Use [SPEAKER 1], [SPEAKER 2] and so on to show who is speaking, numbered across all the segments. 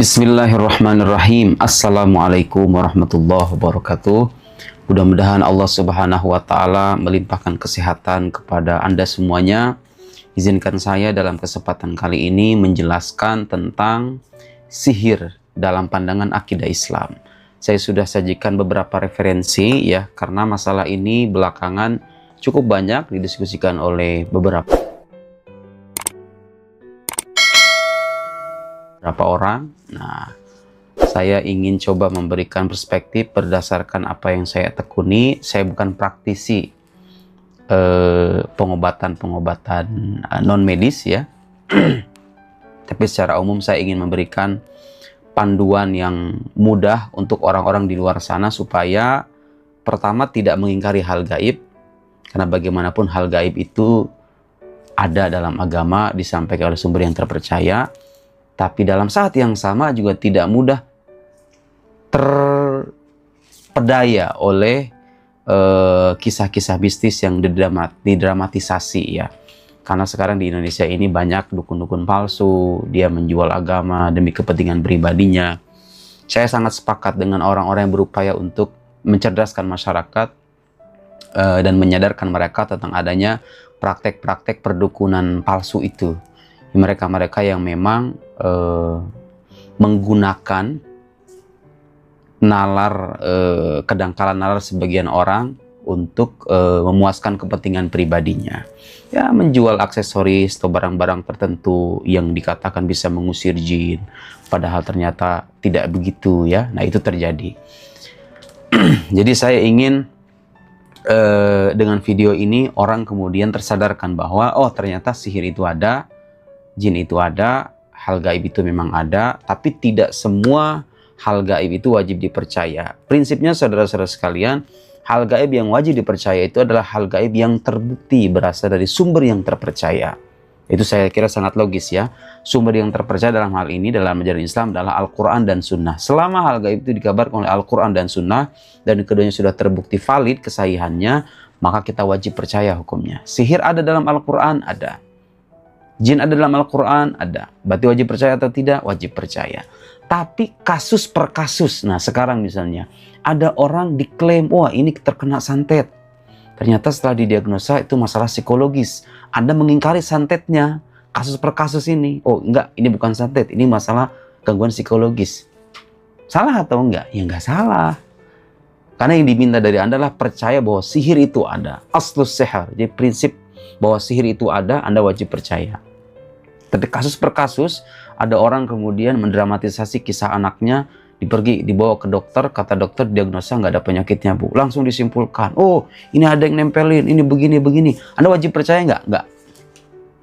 [SPEAKER 1] Bismillahirrahmanirrahim. Assalamualaikum warahmatullahi wabarakatuh. Mudah-mudahan Allah Subhanahu wa Ta'ala melimpahkan kesehatan kepada Anda semuanya. Izinkan saya dalam kesempatan kali ini menjelaskan tentang sihir dalam pandangan akidah Islam. Saya sudah sajikan beberapa referensi ya, karena masalah ini belakangan cukup banyak didiskusikan oleh beberapa orang. Nah, saya ingin coba memberikan perspektif berdasarkan apa yang saya tekuni. Saya bukan praktisi pengobatan non medis ya. Tapi secara umum saya ingin memberikan panduan yang mudah untuk orang-orang di luar sana supaya pertama tidak mengingkari hal gaib, karena bagaimanapun hal gaib itu ada dalam agama, disampaikan oleh sumber yang terpercaya. Tapi dalam saat yang sama juga tidak mudah terpedaya oleh kisah-kisah mistis yang didramatisasi ya. Karena sekarang di Indonesia ini banyak dukun-dukun palsu, dia menjual agama demi kepentingan pribadinya. Saya sangat sepakat dengan orang-orang yang berupaya untuk mencerdaskan masyarakat dan menyadarkan mereka tentang adanya praktek-praktek perdukunan palsu itu. Mereka-mereka yang memang menggunakan nalar, kedangkalan nalar sebagian orang untuk memuaskan kepentingan pribadinya. Ya, menjual aksesoris atau barang-barang tertentu yang dikatakan bisa mengusir jin, padahal ternyata tidak begitu ya. Nah, itu terjadi. Jadi saya ingin dengan video ini orang kemudian tersadarkan bahwa oh, ternyata sihir itu ada, jin itu ada, hal gaib itu memang ada, tapi tidak semua hal gaib itu wajib dipercaya. Prinsipnya saudara-saudara sekalian, hal gaib yang wajib dipercaya itu adalah hal gaib yang terbukti berasal dari sumber yang terpercaya. Itu saya kira sangat logis ya. Sumber yang terpercaya dalam hal ini dalam ajaran Islam adalah Al-Quran dan Sunnah. Selama hal gaib itu dikabarkan oleh Al-Quran dan Sunnah dan keduanya sudah terbukti valid kesahihannya, maka kita wajib percaya hukumnya. Sihir ada dalam Al-Quran? Ada. Jin ada dalam Al-Quran? Ada. Berarti wajib percaya atau tidak? Wajib percaya. Tapi kasus per kasus. Nah, sekarang misalnya ada orang diklaim, wah ini terkena santet. Ternyata setelah didiagnosa itu masalah psikologis. Anda mengingkari santetnya. Kasus per kasus ini. Oh enggak, ini bukan santet. Ini masalah gangguan psikologis. Salah atau enggak? Ya enggak salah. Karena yang diminta dari Anda adalah percaya bahwa sihir itu ada. Aslus sihir. Jadi prinsip bahwa sihir itu ada, Anda wajib percaya. Tapi kasus per kasus, ada orang kemudian mendramatisasi kisah anaknya, dibawa ke dokter, kata dokter diagnosa nggak ada penyakitnya bu. Langsung disimpulkan, oh ini ada yang nempelin, ini begini. Anda wajib percaya nggak? Nggak.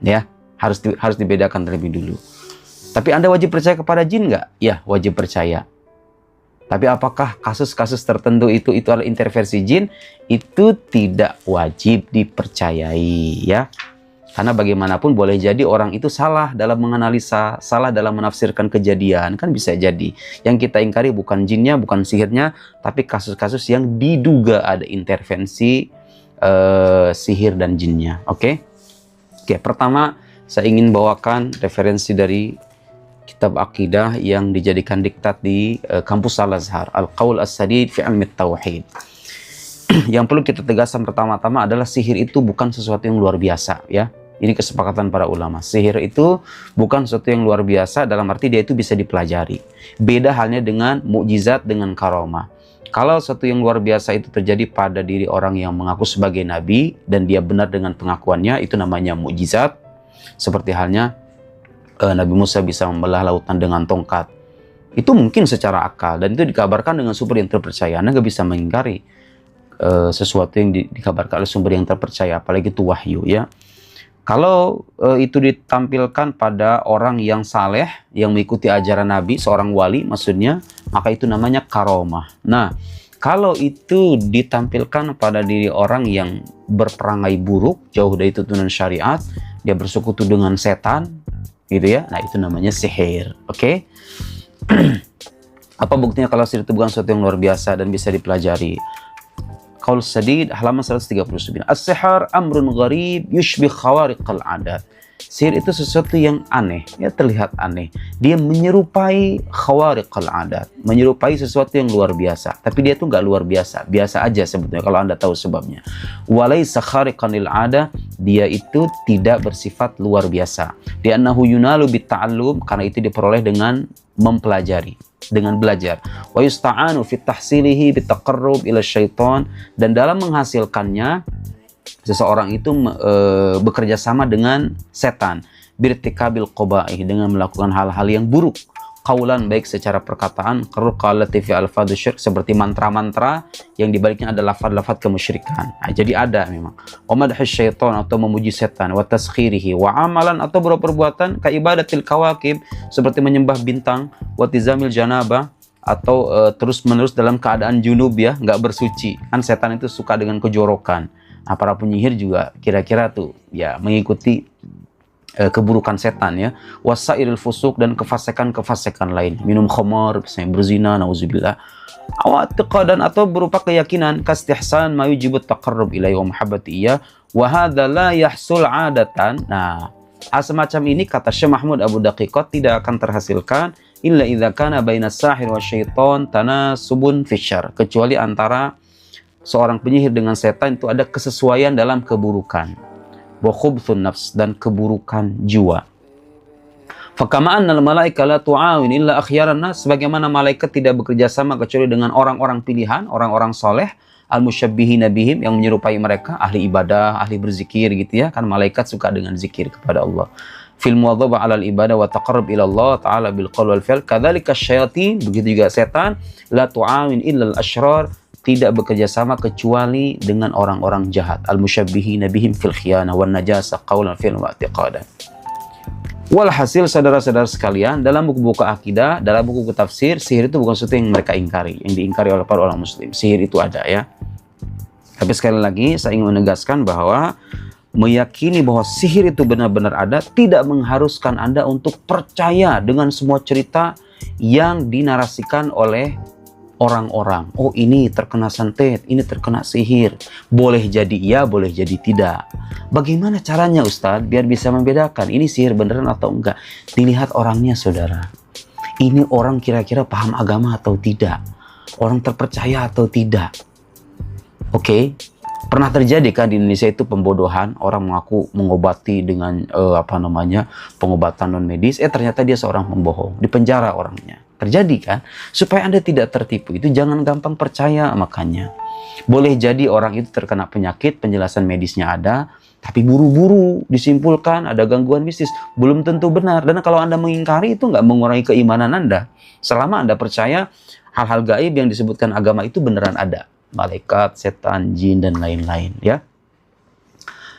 [SPEAKER 1] Ya, harus dibedakan terlebih dulu. Tapi Anda wajib percaya kepada jin nggak? Ya, wajib percaya. Tapi apakah kasus-kasus tertentu itu adalah intervensi jin? Itu tidak wajib dipercayai ya. Karena bagaimanapun boleh jadi orang itu salah dalam menganalisa, salah dalam menafsirkan kejadian. Kan bisa jadi. Yang kita ingkari bukan jinnya, bukan sihirnya, tapi kasus-kasus yang diduga ada intervensi sihir dan jinnya. Oke? Oke, pertama saya ingin bawakan referensi dari kitab akidah yang dijadikan diktat di kampus Al-Azhar, Al-Qaul As-Sadid fi Ilmi Tauhid. Yang perlu kita tegaskan pertama-tama adalah sihir itu bukan sesuatu yang luar biasa ya. Ini kesepakatan para ulama. Sihir itu bukan sesuatu yang luar biasa dalam arti dia itu bisa dipelajari. Beda halnya dengan mukjizat dengan karomah. Kalau sesuatu yang luar biasa itu terjadi pada diri orang yang mengaku sebagai nabi dan dia benar dengan pengakuannya, itu namanya mukjizat. Seperti halnya Nabi Musa bisa membelah lautan dengan tongkat. Itu mungkin secara akal dan itu dikabarkan dengan sumber yang terpercaya. Anda nggak bisa mengingkari sesuatu yang dikabarkan oleh sumber yang terpercaya, apalagi itu wahyu ya. Kalau itu ditampilkan pada orang yang saleh, yang mengikuti ajaran Nabi, seorang wali maksudnya, maka itu namanya karomah. Nah, kalau itu ditampilkan pada diri orang yang berperangai buruk, jauh dari tuntunan syariat, dia bersekutu dengan setan, gitu ya. Nah, itu namanya sihir. Oke? Apa buktinya kalau sihir itu bukan sesuatu yang luar biasa dan bisa dipelajari? Qaul Sadid halaman 139. As-sihar amrun gharib yushbih khawariqal adat. Sihir itu sesuatu yang aneh, ya terlihat aneh. Dia menyerupai khawariqal adat, menyerupai sesuatu yang luar biasa. Tapi dia tuh nggak luar biasa, biasa aja sebetulnya kalau Anda tahu sebabnya. Walaisa khariqan lil ada, dia itu tidak bersifat luar biasa. Li'annahu yunalu bitta'allum, karena itu diperoleh dengan mempelajari, dengan belajar. Wa yusta'anu fit tahsilihi bitaqarrub ila syaitan, dan dalam menghasilkannya seseorang itu bekerja sama dengan setan, birtikabil qabaih, dengan melakukan hal-hal yang buruk, qaulan, baik secara perkataan, qalati fi alfadz syirk, seperti mantra-mantra yang dibaliknya ada lafaz-lafaz kemusyrikan. Nah, jadi ada memang. Wa madhus syaitan, atau memuji setan, wa taskhirihi, wa amalan, atau perbuatan ka ibadatil kawakib, seperti menyembah bintang, wa tizamil janabah, atau terus-menerus dalam keadaan junub, ya, nggak bersuci. Kan setan itu suka dengan kejorokan. Nah, para penyihir juga kira-kira tuh ya mengikuti keburukan setan, ya. Wasairil fusuk, dan kefasikan-kefasikan lain, minum khamar, misalnya berzina, nauzubillah. Awatiqadan, atau berupa keyakinan, kastihsan ma yujibu taqarrub ilaihi wa mahabbati iya, wa hadza la yahsul adatan. Nah, hal semacam ini, kata Syekh Mahmud Abu Daqiqat, tidak akan terhasilkan illa idza kana bainas sahir wa syaitan tanasubun fisyar, kecuali antara seorang penyihir dengan setan itu ada kesesuaian dalam keburukan, wa khubthun nafs, dan keburukan jiwa. Fakama annal malaika la tu'awin illa akhyaran nas, sebagaimana malaikat tidak bekerja sama kecuali dengan orang-orang pilihan, orang-orang soleh, al-musyabbihina bihim, yang menyerupai mereka, ahli ibadah, ahli berzikir gitu, ya. Kan malaikat suka dengan zikir kepada Allah. Fil muwadhabah 'alal ibadah wa taqarrub ila Allah ta'ala bil qaul wal fi'l. Kadzalika syayatin, begitu juga setan, la tu'awin illa al-asyrar, tidak bekerja sama kecuali dengan orang-orang jahat, al-musyabbihina bihim fil khiyanah wan najasa qaulan fi'lan wa i'tiqadan. Walhasil, saudara-saudara sekalian, dalam buku-buku akidah, dalam buku tafsir, sihir itu bukan sesuatu yang mereka ingkari, yang diingkari oleh para orang muslim. Sihir itu ada, ya. Tapi sekali lagi saya ingin menegaskan bahwa meyakini bahwa sihir itu benar-benar ada tidak mengharuskan Anda untuk percaya dengan semua cerita yang dinarasikan oleh orang-orang. Oh, ini terkena santet, ini terkena sihir. Boleh jadi iya, boleh jadi tidak. Bagaimana caranya, Ustadz, biar bisa membedakan ini sihir beneran atau enggak? Dilihat orangnya, saudara. Ini orang kira-kira paham agama atau tidak? Orang terpercaya atau tidak? Oke. Pernah terjadi kan di Indonesia itu pembodohan, orang mengaku mengobati dengan pengobatan non medis, ternyata dia seorang pembohong, dipenjara orangnya. Terjadi kan? Supaya Anda tidak tertipu, itu jangan gampang percaya. Makanya boleh jadi orang itu terkena penyakit, penjelasan medisnya ada, tapi buru-buru disimpulkan ada gangguan mistis, belum tentu benar. Dan kalau Anda mengingkari, itu nggak mengurangi keimanan Anda. Selama Anda percaya hal-hal gaib yang disebutkan agama itu beneran ada, malaikat, setan, jin, dan lain-lain, ya.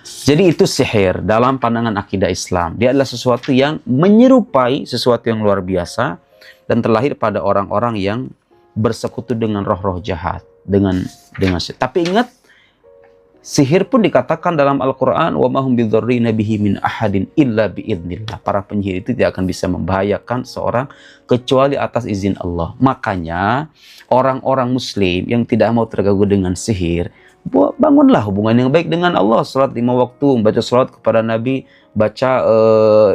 [SPEAKER 1] Jadi itu sihir dalam pandangan akidah Islam. Dia adalah sesuatu yang menyerupai sesuatu yang luar biasa dan terlahir pada orang-orang yang bersekutu dengan roh-roh jahat, dengan tapi ingat, sihir pun dikatakan dalam Al-Quran, wa mahum bidzarrina bihi min ahadin illa biidznillah. Para penyihir itu tidak akan bisa membahayakan seorang kecuali atas izin Allah. Makanya orang-orang muslim yang tidak mau terganggu dengan sihir, bangunlah hubungan yang baik dengan Allah. Salat 5 waktu, baca salat kepada Nabi, baca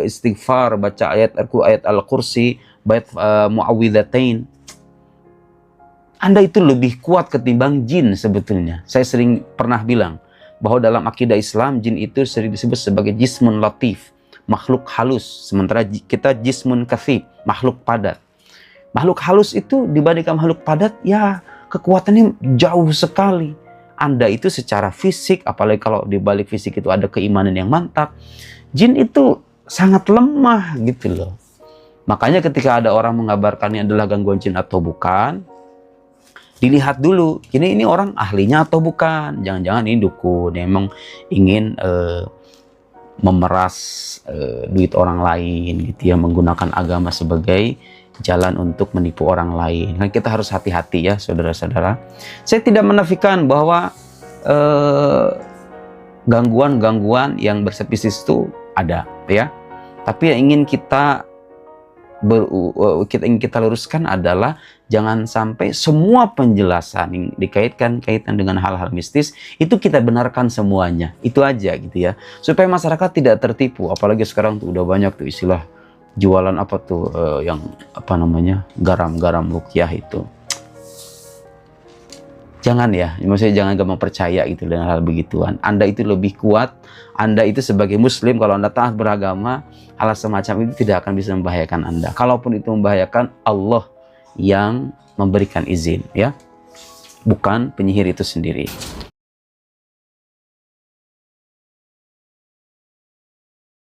[SPEAKER 1] istighfar, baca ayat Al-Kursi, baca muawwidzatain. Anda itu lebih kuat ketimbang jin sebetulnya. Saya sering pernah bilang bahwa dalam akidah Islam, jin itu sering disebut sebagai jismun latif, makhluk halus. Sementara kita jismun kathib, makhluk padat. Makhluk halus itu dibandingkan makhluk padat, ya kekuatannya jauh sekali. Anda itu secara fisik, apalagi kalau di balik fisik itu ada keimanan yang mantap, jin itu sangat lemah gitu loh. Makanya ketika ada orang mengabarkannya adalah gangguan jin atau bukan, dilihat dulu, ini orang ahlinya atau bukan. Jangan-jangan ini dukun yang memang ingin memeras duit orang lain gitu ya, menggunakan agama sebagai jalan untuk menipu orang lain. Kan kita harus hati-hati, ya saudara-saudara. Saya tidak menafikan bahwa gangguan-gangguan yang bersifat itu ada, ya. Tapi yang ingin kita yang kita luruskan adalah jangan sampai semua penjelasan yang dikaitkan dengan hal-hal mistis itu kita benarkan semuanya. Itu aja gitu ya. Supaya masyarakat tidak tertipu. Apalagi sekarang tuh udah banyak tuh istilah jualan apa tuh yang apa namanya garam-garam ruqyah itu. Jangan ya, maksudnya jangan gampang percaya gitu dengan hal begituan. Anda itu lebih kuat, Anda itu sebagai muslim, kalau Anda taat beragama, hal semacam itu tidak akan bisa membahayakan Anda. Kalaupun itu membahayakan, Allah yang memberikan izin, ya, bukan penyihir itu sendiri.